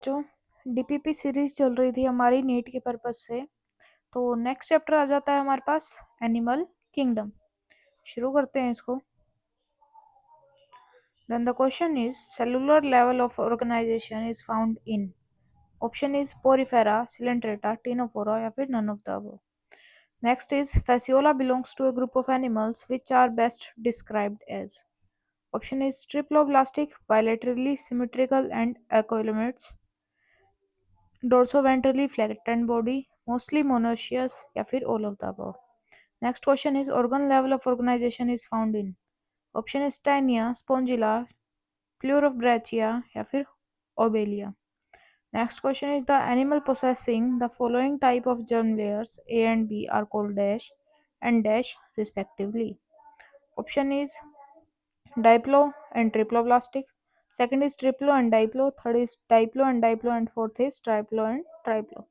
जो DPP series चल रही थी हमारी नीट के पर्पज से। तो नेक्स्ट चैप्टर आ जाता है हमारे पास एनिमल किंगडम। शुरू करते हैं इसको। Then the question is cellular level of organisation is found in. Option is Porifera, Coelenterata, Ctenophora या फिर none of the above. Next is fasciola belongs to a group of animals which are best described as. Option is triploblastic, bilaterally symmetrical and achoilomates, dorsoventrally flattened body, mostly monoecious या फिर all of the above. Next question is organ level of organisation is found in. Option is Taenia, Spongilla, Pleurobrachia या फिर Obelia. Next question is the animal possessing the following type of germ layers A and B are called dash and dash respectively. Option is diplo and triploblastic, second is triplo and diplo, third is diplo and diplo, and fourth is triplo and triplo.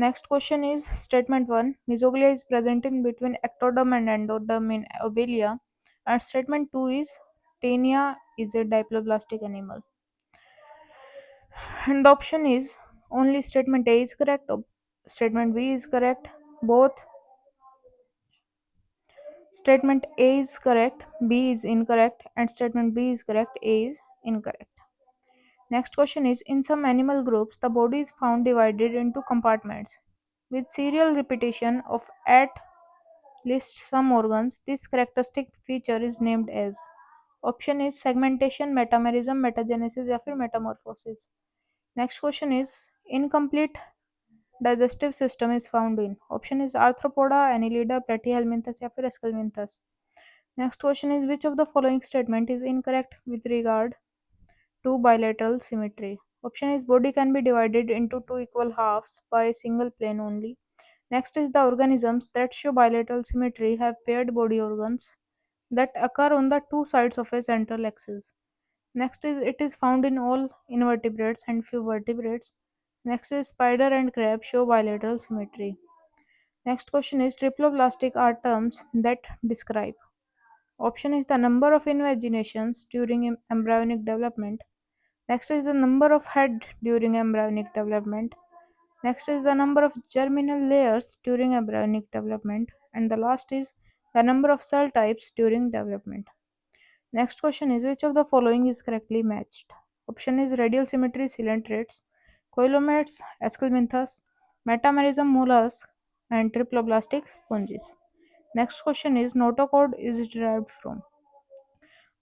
Next question is statement 1. Mesoglea is present in between ectoderm and endoderm in Obelia. And statement 2 is Taenia is a diploblastic animal. And the option is only statement A is correct, statement B is correct, both statement A is correct, B is incorrect, and statement B is correct, A is incorrect. Next question is in some animal groups, the body is found divided into compartments with serial repetition of at least some organs. This characteristic feature is named as. Option is segmentation, metamerism, metagenesis या फिर metamorphosis. Next question is incomplete digestive system is found in. Option is arthropoda, annelida, platyhelminthes या फिर esculminthus. Next question is which of the following statement is incorrect with regard to bilateral symmetry. Option is body can be divided into two equal halves by a single plane only. Next is the organisms that show bilateral symmetry have paired body organs that occur on the two sides of a central axis. Next is it is found in all invertebrates and few vertebrates. Next is spider and crab show bilateral symmetry. Next question is triploblastic are terms that describe. Option is the number of invaginations during embryonic development. Next is the number of head during embryonic development. Next is the number of germinal layers during embryonic development. And the last is the number of cell types during development. Next question is which of the following is correctly matched? Option is radial symmetry coelomates, coelomates, esculminthus, metamerism mollusk, and triploblastic sponges. Next question is notochord is derived from.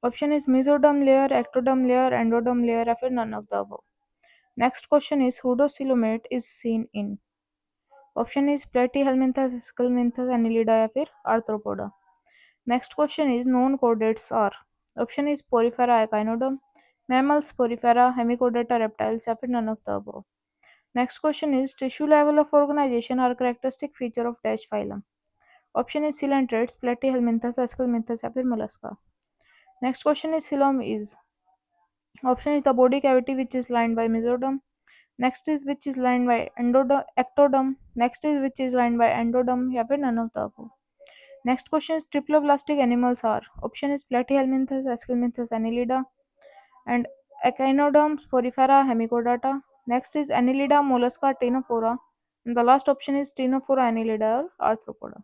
Option is mesoderm layer, ectoderm layer, endoderm layer, or none of the above. Next question is pseudocoelomate is seen in. Option is platyhelminthes, esculminthus, annelida या फिर arthropoda. Next question is known chordates are. Option is porifera, echinoderm, mammals, porifera, hemichordata, reptiles या फिर none of the above. Next question is tissue level of organization are characteristic feature of dash phylum. Option is coelentrates, platyhelminthes, esculminthus या फिर mollusca. Next question is coelom is. Option is the body cavity which is lined by mesoderm. Next is which is lined by ectoderm. Next is which is lined by endoderm या फिर none of the above. Next question is triploblastic animals are. Option is platyhelminthes, esculminthus, annelida, and echinoderms, porifera, hemichordata. Next is annelida, mollusca, ctenophora, and the last option is ctenophora, annelida or arthropoda.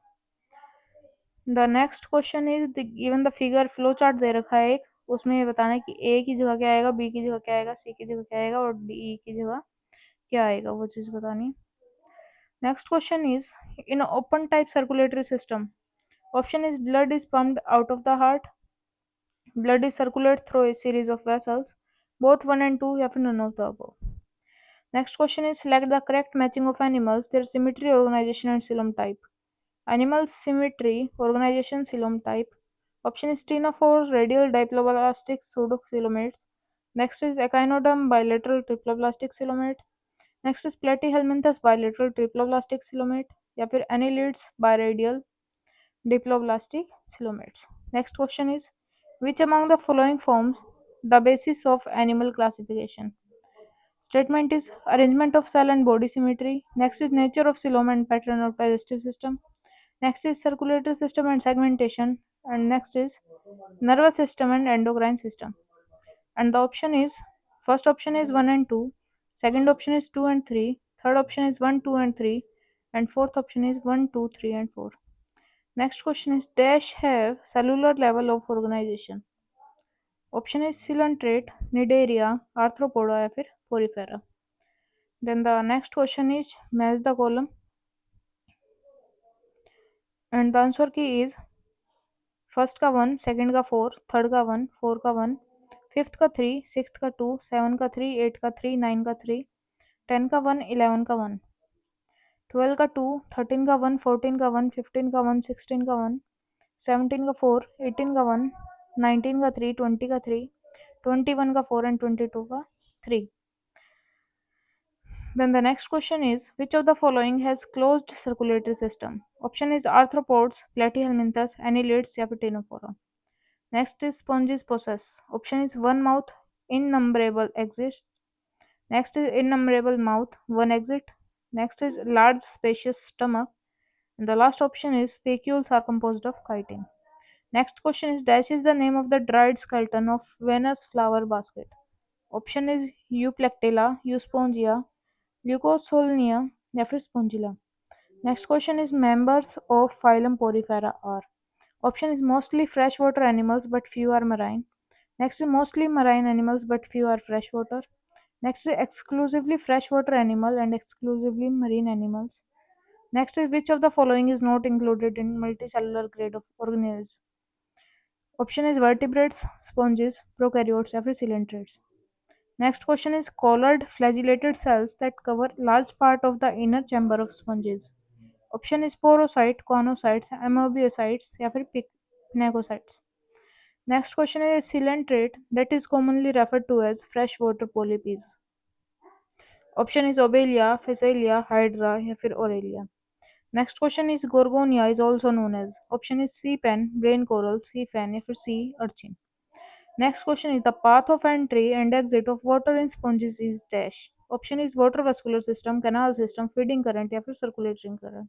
The next question is given the figure flow chart दे रखा है एक, उसमें ये बताना है कि A की जगह क्या आएगा, B की जगह क्या आएगा, C की जगह क्या आएगा और D की जगह क्या आएगा, वो चीज़ बतानी है. Next question is in open type circulatory system. Option is blood is pumped out of the heart. Blood is circulated through a series of vessels, both 1 and 2 या फिर none of the above. Next question is select the correct matching of animals, their symmetry, organization and coelom type. Animal symmetry, organization, coelom type. Option is ctenophore, radial diploblastic pseudocoelomates. Next is echinoderm, bilateral triploblastic coelomate. Next is platyhelminthes, bilateral triploblastic coelomate या फिर annelids, biradial diploblastic coelomates. Next question is which among the following forms the basis of animal classification? Statement is arrangement of cell and body symmetry. Next is nature of coelom and pattern of digestive system. Next is circulatory system and segmentation. And next is nervous system and endocrine system. And the option is first option is 1 and 2. Second option is 2 and 3. Third option is 1, 2 and 3. And fourth option is 1, 2, 3 and 4. Next question is dash have cellular level of organization. Option is coelenterate, cnidaria, arthropoda या फिर porifera. Then the next question is match the column and the answer key is first का 1, second का 4, third का 1, four का 1, fifth का 3, sixth का 2, seven का 3, eight का 3, नाइन का 3, 10 का 1, 11 का 1, 12 का 2, 13 का 1, 14 का 1, 15 का 1, 16 का 1, 17 का 4, 18 का 1, 19 का 3, 20 का 3, 21 का 4 and 22 का 3. Then the next question is which of the following has closed circulatory system? Option is arthropods, platyhelminthes, annelids या फिर ctenophora. Next is sponges process. Option is one mouth, innumerable exits. Next is innumerable mouth, one exit. Next is large spacious stomach. And the last option is spicules are composed of chitin. Next question is dash is the name of the dried skeleton of Venus flower basket. Option is Euplectella, Euspongia, Leucosolnia या फिर Spongilla. Next question is members of phylum Porifera are. Option is mostly freshwater animals but few are marine. Next is mostly marine animals but few are freshwater. Next is exclusively freshwater animal and exclusively marine animals. Next is which of the following is not included in multicellular grade of organisms? Option is vertebrates, sponges, prokaryotes, or coelentrates. Next question is collared flagellated cells that cover large part of the inner chamber of sponges. Option is porocyte, conocytes, amebiocytes, या फिर pinacocytes. Next question is coelenterate that is commonly referred to as freshwater polyps. Option is Obelia, Phacelia, Hydra या फिर Aurelia. Next question is Gorgonia is also known as. Option is sea pen, brain coral, sea fan या फिर sea urchin. Next question is the path of entry and exit of water in sponges is dash. Option is water vascular system, canal system, feeding current या फिर circulating current.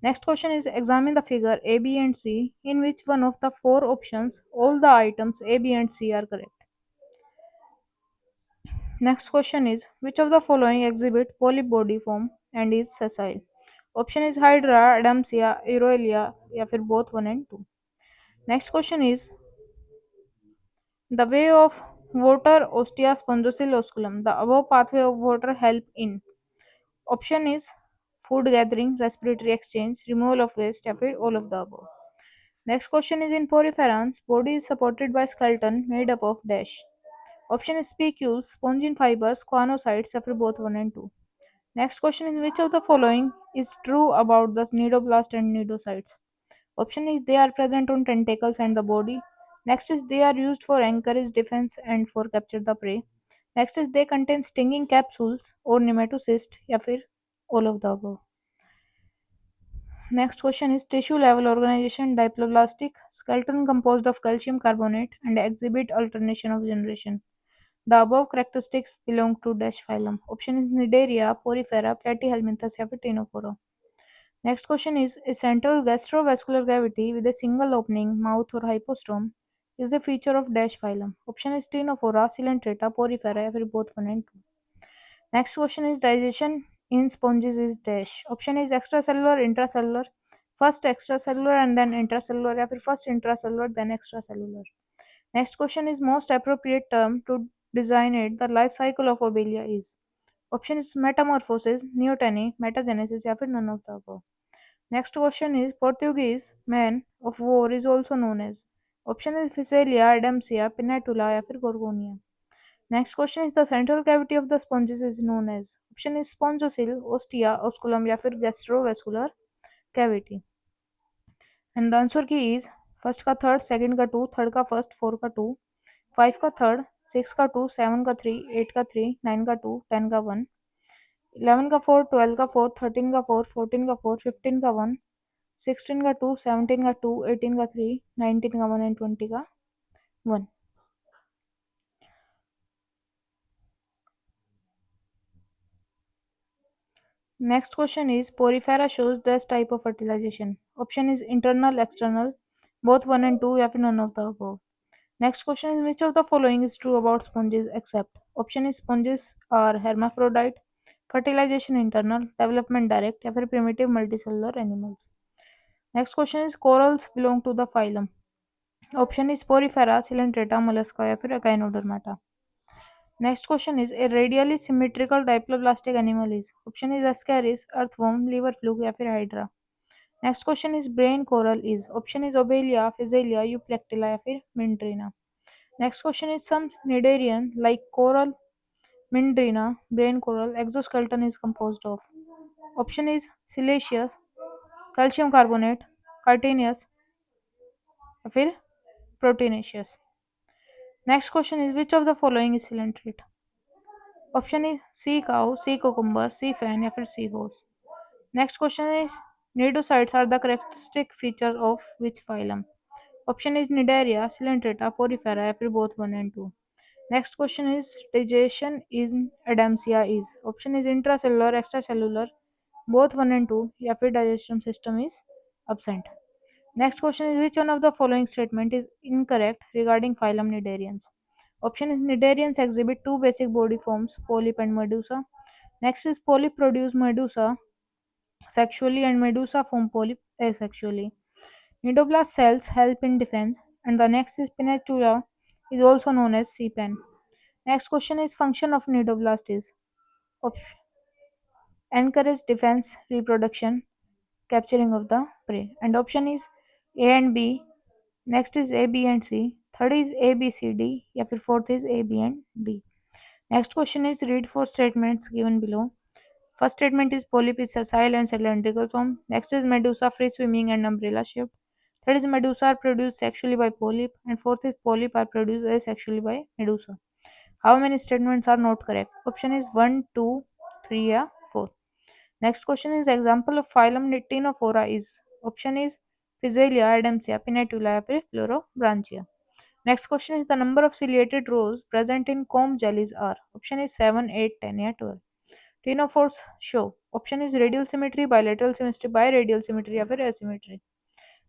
Next question is examine the figure A, B and C in which one of the four options all the items A, B and C are correct. Next question is which of the following exhibit polyp body form and is sessile? Option is Hydra, Adamsia, Aurelia या फिर both 1 and 2. Next question is the way of water ostia spongosil osculum. The above pathway of water help in. Option is food gathering, respiratory exchange, removal of waste या फिर all of the above. Next question is in poriferans, body is supported by skeleton made up of dash. Option is spicules, spongin fibers, choanocytes, या फिर both 1 and 2. Next question is which of the following is true about the cnidoblast and cnidocytes? Option is they are present on tentacles and the body. Next is they are used for anchorage defense and for capture the prey. Next is they contain stinging capsules or nematocyst या फिर all of the above. Next question is tissue level organization diploblastic skeleton composed of calcium carbonate and exhibit alternation of generation. The above characteristics belong to dash phylum. Option is Cnidaria, Porifera, Platyhelminthes, या फिर Ctenophora. Next question is a central gastrovascular cavity with a single opening, mouth or hypostome is a feature of dash phylum. Option is Ctenophora, Coelenterata, Porifera या फिर both 1 and 2. Next question is digestion in sponges is dash. Option is extracellular, intracellular, first extracellular and then intracellular या फिर first intracellular then extracellular. Next question is most appropriate term to designate the life cycle of Obelia is. Option is metamorphosis, neoteny, metagenesis या फिर none of the above. Next question is Portuguese man of war is also known as. Option is Phacelia, Adamsia, Pinnatula या फिर Gorgonia. Next question is the central cavity of the sponges is known as. Option is spongosil, ostia, osculum या फिर gastrovascular cavity. And the answer key is first का third, second का 2, third का first, 4 का 2, 5 का third, 6 का 2, 7 का 3, 8 का 3, 9 का 2, 10 का 1, 11 का 4, 12 का 4, 13 का 4, 14 का 4, 15 का 1, 16 का 2, 17 का 2, 18 का 3, 19 का 1 and 20 का 1. Next question is Porifera shows this type of fertilization. Option is internal, external, both 1 and 2 या फिर none of the above. Next question is which of the following is true about sponges except. Option is sponges are hermaphrodite, fertilization internal, development direct या फिर primitive multicellular animals. Next question is corals belong to the phylum. Option is Porifera, Coelenterata, mollusca या फिर Echinodermata. Next question is a radially symmetrical diploblastic animal is. Option is Ascaris, earthworm, liver fluke या फिर Hydra. Next question is brain coral is. Option is Obelia, Physalia, Euplectilla या फिर Mindrina. Next question is some cnidarian like coral, Mindrina, brain coral, exoskeleton is composed of. Option is Siliceous, calcium carbonate, cartinius या फिर proteinaceous. Next question is which of the following is coelenterate? Option is sea cow, sea cucumber, sea fan या फिर sea horse. Next question is nidocytes are the characteristic feature of which phylum? Option is Cnidaria, Coelenterata, Porifera या फिर both 1 and 2. Next question is digestion in Adamsia is. Option is intracellular, extracellular, both 1 and 2 या फिर digestion system is absent. Next question is which one of the following statement is incorrect regarding phylum Cnidarians? Option is Cnidarians exhibit two basic body forms, polyp and medusa. Next is polyp produce medusa sexually and medusa form polyp asexually. Nidoblast cells help in defense, and the next is Pinatula is also known as CPAN. Next question is function of nidoblast is encourage defense, reproduction, capturing of the prey. And option is A and B. Next is A, B and C. Third is A, B, C, D. या फिर fourth is A, B and D. Next question is read four statements given below. First statement is polyp is sessile and cylindrical form. Next is medusa free swimming and umbrella shaped. Third is medusa are produced sexually by polyp. And fourth is polyp are produced asexually by medusa. How many statements are not correct? Option is 1, 2, 3 या 4. Next question is example of phylum Ctenophora is. Option is Physalia, Adamsia, Pinatula या फिर Pleurodontia. Next question is the number of ciliated rows present in comb jellies are. Option is 7, 8, 10 या 12. Ctenophores show. Option is radial symmetry, bilateral symmetry, biradial symmetry या फिर asymmetry.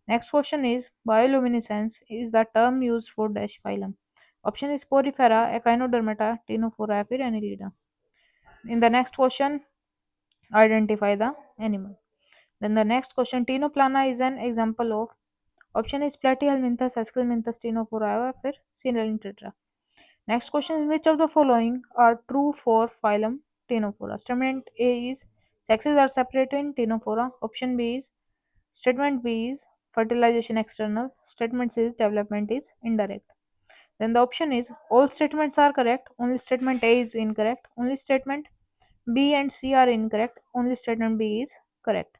Next question is bioluminescence is the term used for dash phylum. Option is Porifera, Echinodermata, Ctenophora या फिर Annelida. In the next question, identify the animal. Then the next question, Tinoplana is an example of. Option is Platyhelminthes, Esculminthus, Ctenophora या फिर Coelenterata. Next question is which of the following are true for phylum Ctenophora? Statement A is sexes are separated in Ctenophora. Option B is statement B is fertilization external. Statement C is development is indirect. Then the option is all statements are correct. Only statement A is incorrect. Only statement B and C are incorrect. Only statement B is correct.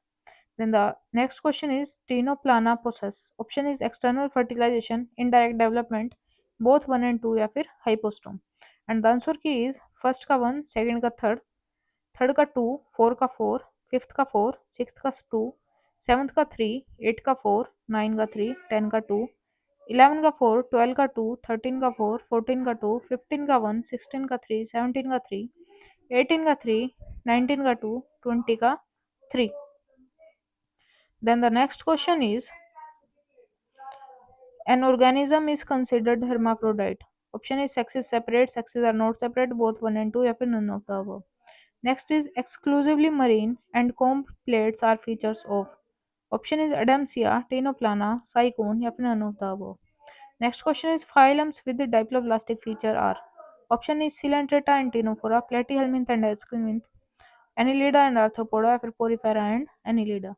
Then the next question is Tenoplana process. Option is external fertilization, indirect development, both 1 and 2 या फिर hypostome. And the answer key is first का 1, second का third, third का 2, four का 4, fifth का 4, sixth का 2, seventh का 3, 8 का 4, 9 का 3, 10 का 2, 11 का 4, 12 का 2, 13 का 4, 14 का 2, 15 का 1, 16 का 3, 17 का 3, 18 का 3, 19 का 2, 20 का 3. Then the next question is an organism is considered hermaphrodite. Option is sexes separate, sexes are not separate, both 1 and 2 या फिर none of the above. Next is exclusively marine and comb plates are features of. Option is Adamsia, Ctenoplana, Cycone या फिर none of the above. Next question is phylums with the diploblastic feature are. Option is Coelenterata and Ctenophora, Platyhelminth and Esculminth, Annelida and Arthropoda या फिर Porifera and Annelida.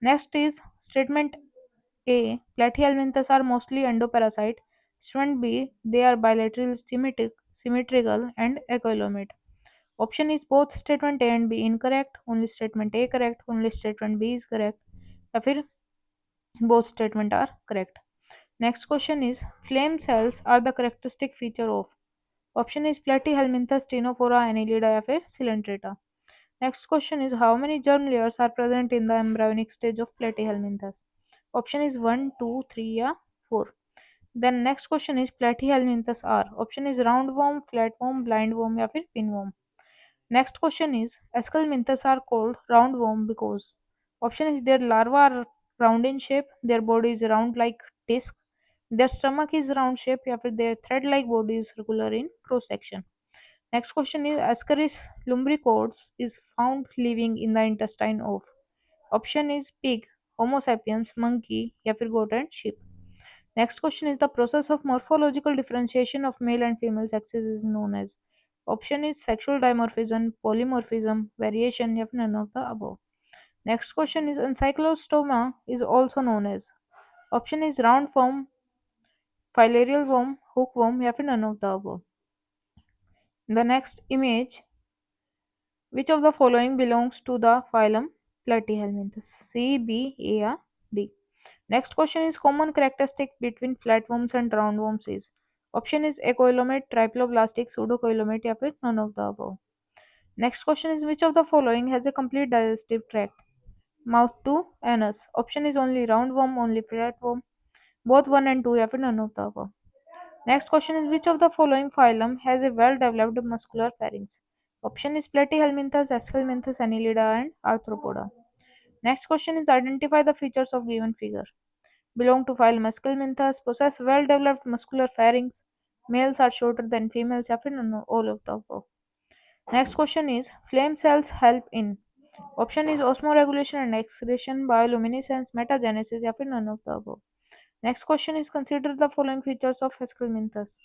Next is statement A. Platyhelminthes are mostly endoparasite. Statement B. They are bilateral, symmetrical, and equivalent. Option is both statement A and B incorrect. Only statement A correct. Only statement B is correct. या फिर both statement are correct. Next question is flame cells are the characteristic feature of. Option is Platyhelminthes, Ctenophora, Annelida या फिर Coelenterata. Next question is how many germ layers are present in the embryonic stage of Platyhelminthes? Option is 1, 2, 3 या 4. Then next question is Platyhelminthes are. Option is roundworm, flatworm, blindworm या फिर pinworm. Next question is Esculminthus are called roundworm because. Option is their larva are round in shape, their body is round like disc, their stomach is round shape या फिर their thread like body is circular in cross section. Next question is Ascaris lumbricoides is found living in the intestine of. Option is pig, Homo sapiens, monkey, या फिर goat and sheep. Next question is the process of morphological differentiation of male and female sexes is known as. Option is sexual dimorphism, polymorphism, variation, या फिर none of the above. Next question is ankylostoma is also known as. Option is round worm, filarial worm, hookworm, या फिर none of the above. The next image, which of the following belongs to the phylum Platyhelminthes? C, B, A, or D? Next question is common characteristic between flatworms and roundworms is. Option is acoelomate, triploblastic, pseudocoelomate, या फिर none of the above. Next question is which of the following has a complete digestive tract? Mouth to anus. Option is only roundworm, only flatworm, both 1 and 2, या फिर none of the above. Next question is which of the following phylum has a well-developed muscular pharynx? Option is Platyhelminthes, Aschelminthes, Annelida, and Arthropoda. Next question is identify the features of given figure. Belong to phylum Aschelminthes, possess well-developed muscular pharynx. Males are shorter than females, या फिर none all of the above. Next question is flame cells help in. Option is osmoregulation and excretion, bioluminescence, metagenesis, या फिर none of the above. Next question is consider the following features of Aschelminthes.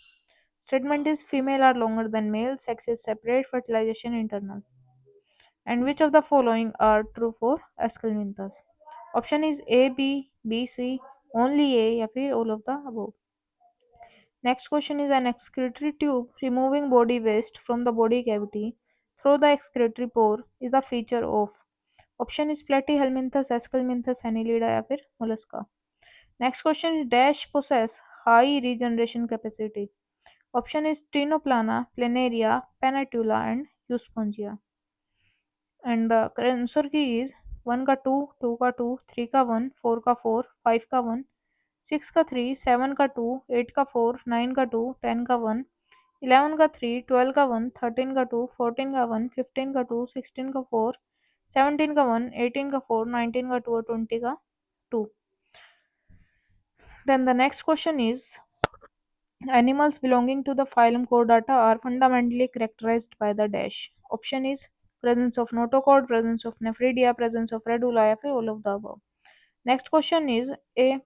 Statement is female are longer than male, sex is separate, fertilization internal. And which of the following are true for Aschelminthes? Option is A, B, B, C, only A, या फिर all of the above. Next question is an excretory tube removing body waste from the body cavity through the excretory pore is the feature of. Option is Platyhelminthes, Aschelminthes, Annelida, या फिर mollusca. Next question is dash possess high regeneration capacity. Option is Trinoplana, Planaria, Panatula, and Euspongia. And the answer key is 1 का 2, 2 का 2, 3 का 1, 4 का 4, 5 का 1, 6 का 3, 7 का 2, 8 का 4, 9 का 2, 10 का 1, 11 का 3, 12 का 1, 13 का 2, 14 का 1, 15 का 2, 16 का 4, 17 का 1, 18 का 4, 19 का 2 और 20 का 2. Then the next question is animals belonging to the phylum Chordata are fundamentally characterized by the dash. Option is presence of notochord, presence of nephridia, presence of radula, या फिर all of the above. Next question is a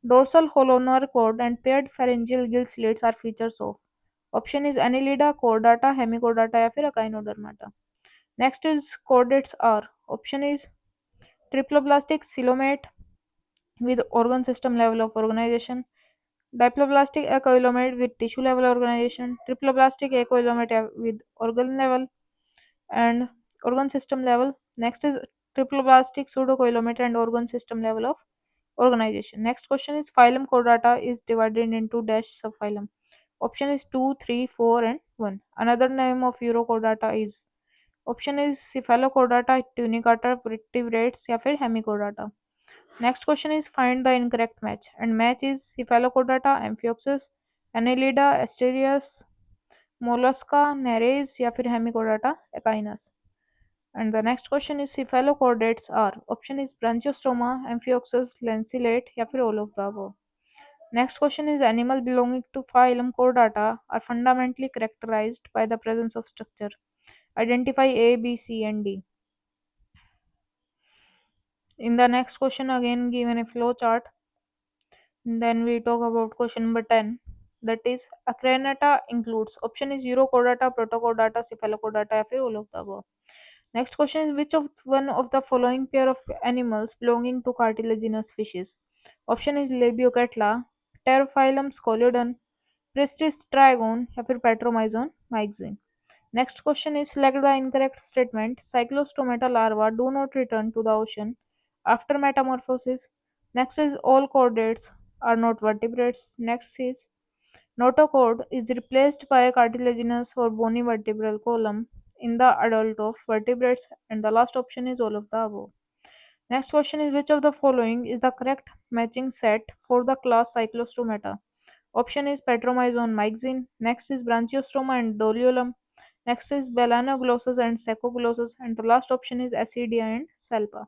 dorsal hollow nerve cord and paired pharyngeal gill slits are features of. Option is Annelida, Chordata, Hemichordata, या फिर Echinodermata. Next is chordates are. Option is triploblastic coelomate with organ system level of organization, diploblastic acoelomate with tissue level organization, triploblastic acoelomate with organ level and organ system level. Next is triploblastic pseudocoelomate and organ system level of organization. Next question is phylum Chordata is divided into dash subphylum. Option is 2, 3, 4, and 1. Another name of Urochordata is. Option is Cephalochordata, Tunicata, vertebrates, या फिर Hemichordata. Next question is find the incorrect match and match is Cephalochordata, Amphioxus, Annelida, Asterias, Mollusca, Nereis या फिर Hemichordata, Echinus. And the next question is cephalochordates are. Option is Branchiostoma, Amphioxus, Lanceolate या फिर all of the above. Next question is animal belonging to phylum Chordata are fundamentally characterized by the presence of structure. Identify A, B, C, and D. In the next question, again given a flow chart. Then we talk about question number 10. That is, Acranata includes. Option is Urochordata, Protochordata, Cephalochordata, या फिर all of the above. Next question is which of one of the following pair of animals belonging to cartilaginous fishes? Option is Labiocatla, Pterophyllum Scoliodon, Pristis Trigon, या फिर Petromyzon myxine. Next question is select the incorrect statement. Cyclostomata larvae do not return to the ocean after metamorphosis. Next is all chordates are not vertebrates. Next is notochord is replaced by a cartilaginous or bony vertebral column in the adult of vertebrates, and the last option is all of the above. Next question is which of the following is the correct matching set for the class Cyclostomata? Option is Petromyzon myxine. Next is Branchiostoma and Doliolum. Next is Belanoglossus and Saccoglossus, and the last option is Acidia and Salpa.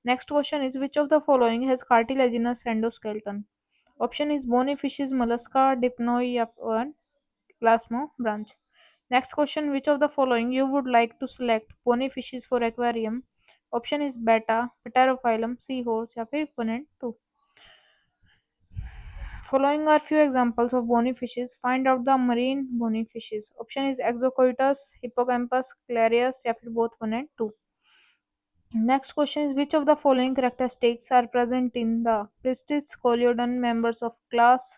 Next question is which of the following has cartilaginous endoskeleton? Option is bony fishes, mollusca, dipnoi, and plasmo branch. Next question, which of the following you would like to select? Bony fishes for aquarium. Option is beta, pterophyllum, seahorse या फिर 1 and 2. Following are few examples of bony fishes. Find out the marine bony fishes. Option is Exocoitus, Hippocampus, Clarius या फिर both 1 and 2. Next question is which of the following characteristics are present in the Pristis Scoliodon members of class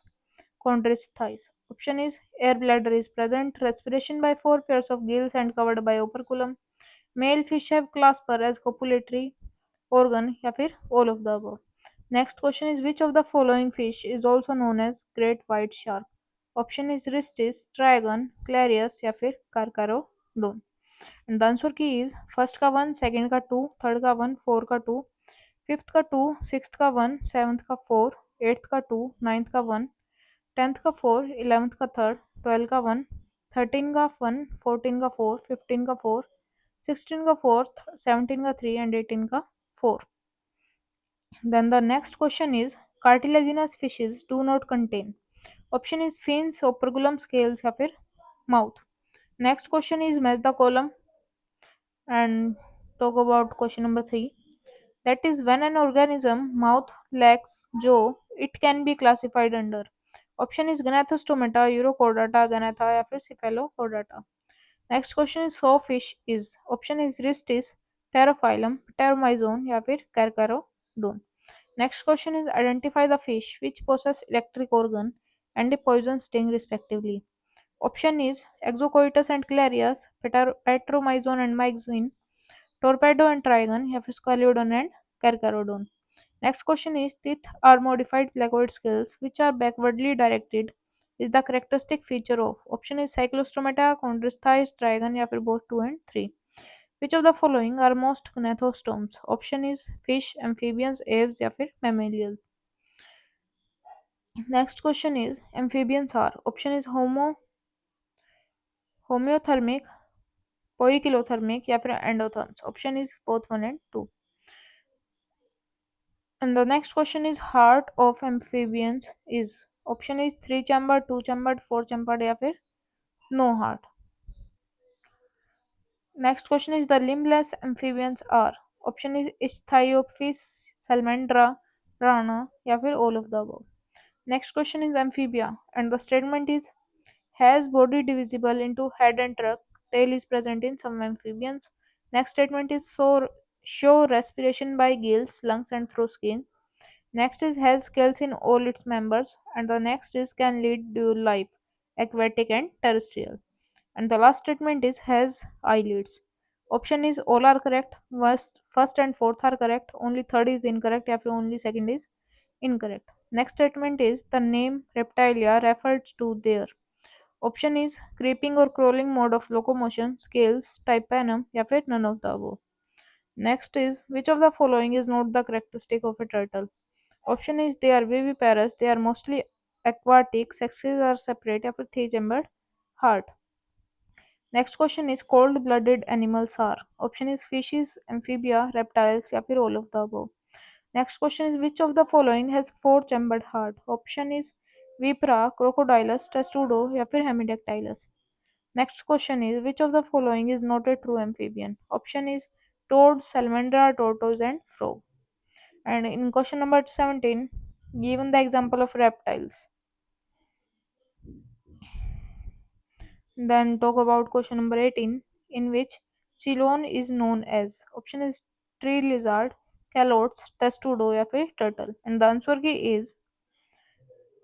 Chondrichthyes? Option is air bladder is present, respiration by four pairs of gills and covered by operculum. Male fish have clasper as copulatory organ या फिर all of the above. Next question is which of the following fish is also known as great white shark? Option is Ristis, Trigon, Clarius या फिर Carcharodon. And the answer key is first का one, second का to, third का one, four का to, fifth का to, sixth का one, seventh का four, eighth का टू, नाइन्थ का वन, टेंथ का फोर, इलेवेंथ का थर्ड, ट्वेल्व का वन, थर्टीन का वन, फोर्टीन का फोर, फिफ्टीन का फोर, सिक्सटीन का फोर्थ, सेवनटीन का थ्री एंड एटीन का four. Then the next question is cartilaginous fishes do not contain. Option is fins, operculum, scales या फिर mouth. Next question is match the column and talk about question number 3. That is when an organism mouth lacks jaw, it can be classified under. Option is Gnathostomata, Urochordata, Ganatha या फिर Cephalochordata. Next question is how fish is. Option is Ristis, Pterophyllum, Pteromyzon या फिर Carcharodon. Next question is identify the fish which possess electric organ and a poison sting respectively. Option is Exocoitus and Clarius, Petromyzon and Myxine, Torpedo and Trigon या फिर Scaliodon and Carcharodon. Next question is teeth are modified placoid scales which are backwardly directed is the characteristic feature of. Option is Cyclostomata, Chondrichthyes, Trigon या फिर both 2 and 3. Which of the following are most gnathostomes? Option is fish, amphibians, aves या फिर mammalians. Next question is amphibians are. Option is homeothermic, poikilothermic या फिर endotherms. Option is both 1 and 2. And the next question is heart of amphibians is. Option is 3 chambered, 2 chambered, 4 chambered या फिर no heart. Next question is the limbless amphibians are. Option is Ichthyophis, Salamandra, Rana या फिर all of the above. Next question is amphibia and the statement is has body divisible into head and trunk. Tail is present in some amphibians. Next statement is show respiration by gills, lungs and through skin. Next is has scales in all its members and the next is can lead dual life, aquatic and terrestrial. And the last statement is has eyelids. Option is all are correct. First and fourth are correct. Only third is incorrect. या फिर only second is incorrect. Next statement is the name reptilia refers to their. Option is creeping or crawling mode of locomotion, scales, tympanum या फिर none of the above. Next is which of the following is not the characteristic of a turtle? Option is they are viviparous, they are mostly aquatic, sexes are separate या फिर three chambered heart. Next question is cold blooded animals are. Option is fishes, amphibia, reptiles या फिर all of the above. Next question is which of the following has four chambered heart? Option is Vipera, Crocodilus, Testudo या फिर Hemidactylus. Next question is which of the following is not a true amphibian? Option is toad, salamandra, tortoise and frog. And in question number 17, given the example of reptiles. Then talk about question number 18, in which Cylon is known as. Option is tree lizard, calotes, testudo या फिर turtle. And the answer key is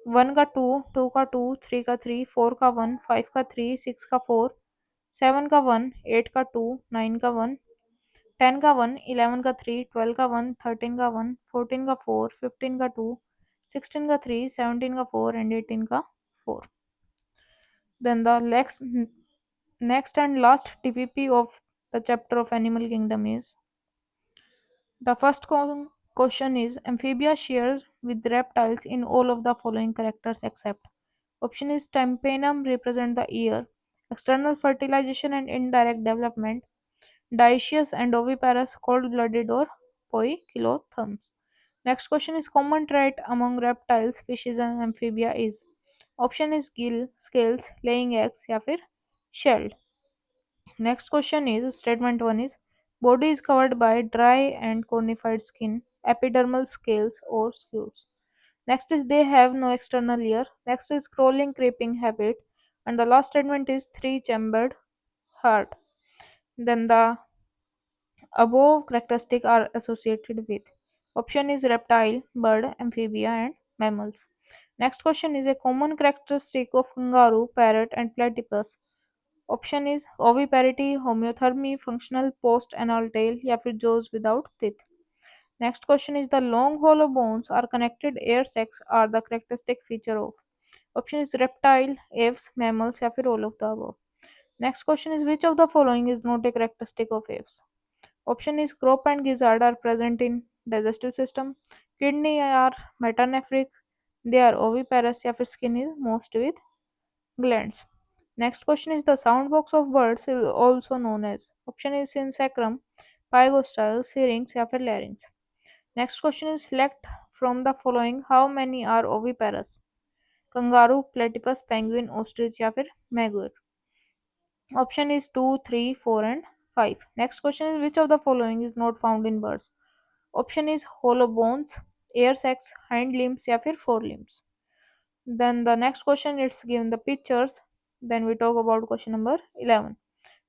1 का 2, 2 का 2, 3 का 3, 4 का 1, 5 का 3, 6 का 4, 7 का 1, 8 का 2, 9 का 1, 10 का 1, 11 का 3, 12 का 1, 13 का 1, 14 का 4, 15 का 2, 16 का 3, 17 का 4 and 18 का 4. Then the next and last TPP of the chapter of Animal Kingdom is the first question is amphibia share with reptiles in all of the following characters except. Option is tympanum represent the ear, external fertilization and indirect development, dioecious and oviparous, cold-blooded or poikilotherms. Next question is common trait among reptiles, fishes and amphibia is. Option is gill, scales, laying eggs या फिर shelled. Next question is statement 1 is body is covered by dry and conified skin, epidermal scales or scutes. Next is they have no external ear. Next is crawling creeping habit. And the last statement is three chambered heart. Then the above characteristics are associated with. Option is reptile, bird, amphibia, and mammals. Next question is a common characteristic of kangaroo, parrot, and platypus. Option is oviparity, homeothermy, functional post-anal tail, या फिर jaws without teeth. Next question is the long hollow bones are connected air sacs are the characteristic feature of. Option is reptile, aves, mammals, या फिर all of the above. Next question is which of the following is not a characteristic of aves? Option is crop and gizzard are present in digestive system. Kidney are metanephric. They are oviparous या फिर skin is most with glands. Next question is the sound box of birds is also known as. Option is syncytium, pygostyle, syrinx या फिर larynx. Next question is select from the following how many are oviparous? Kangaroo, platypus, penguin, ostrich या फिर magpie. Option is 2, 3, 4, and 5. Next question is which of the following is not found in birds? Option is hollow bones, air sacs, hind limbs या फिर forelimbs. Then the next question it's given the pictures. Then we talk about question number 11.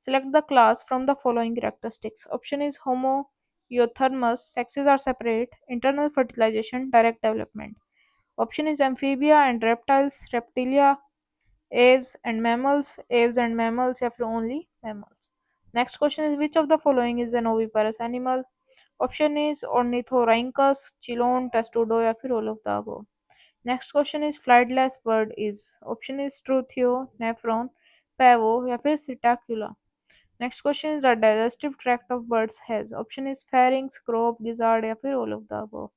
Select the class from the following characteristics. Option is Homo euthermus, sexes are separate, internal fertilization, direct development. Option is amphibia and reptiles, reptilia, aves and mammals, या फिर only mammals. Next question is which of the following is an oviparous animal? Option is Ornithorhynchus, Chilon, Testudo या फिर all of the above. Next question is flightless bird is. Option is Struthio, Nephron, Pavo या फिर Psittacula. Next question is the digestive tract of birds has. Option is pharynx, crop, gizzard या फिर all of the above.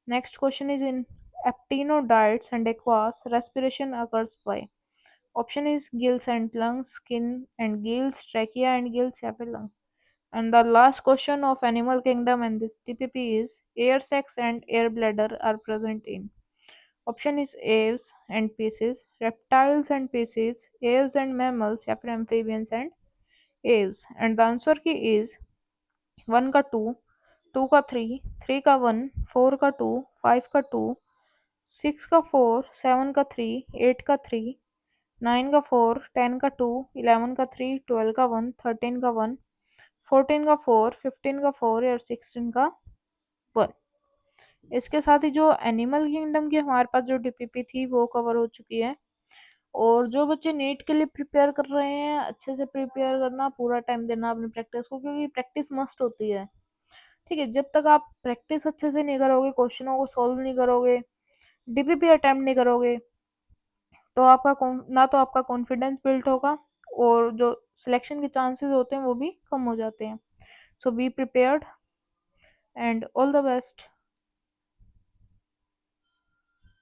Next question is in aptenodytes and aquas, respiration occurs by. Option is gills and lungs, skin and gills, trachea and gills या फिर lung. And the last question of animal kingdom and this TPP is air sacs and air bladder are present in. Option is aves and species, reptiles and species, aves and mammals या फिर amphibians and aves. And the answer की is 1 का 2, 2 का 3, 3 का 1, 4 का 2, 5 का 2, 6 का 4, 7 का 3, 8 का 3, 9 का 4, 10 का 2, 11 का 3, 12 का 1, 13 का 1, 14 का 4, 15 का 4 और 16 का 1. इसके साथ ही जो एनिमल किंगडम की हमारे पास जो डीपीपी थी वो कवर हो चुकी है। और जो बच्चे नीट के लिए प्रिपेयर कर रहे हैं अच्छे से प्रिपेयर करना, पूरा टाइम देना अपनी प्रैक्टिस को, क्योंकि प्रैक्टिस मस्ट होती है। ठीक है, जब तक आप प्रैक्टिस अच्छे से नहीं करोगे, क्वेश्चनों को सॉल्व नहीं करोगे, डीपीपी अटेम्प्ट नहीं करोगे, तो ना तो आपका कॉन्फिडेंस बिल्ड होगा और जो सिलेक्शन के चांसेस होते हैं वो भी कम हो जाते हैं। So be prepared and all the best.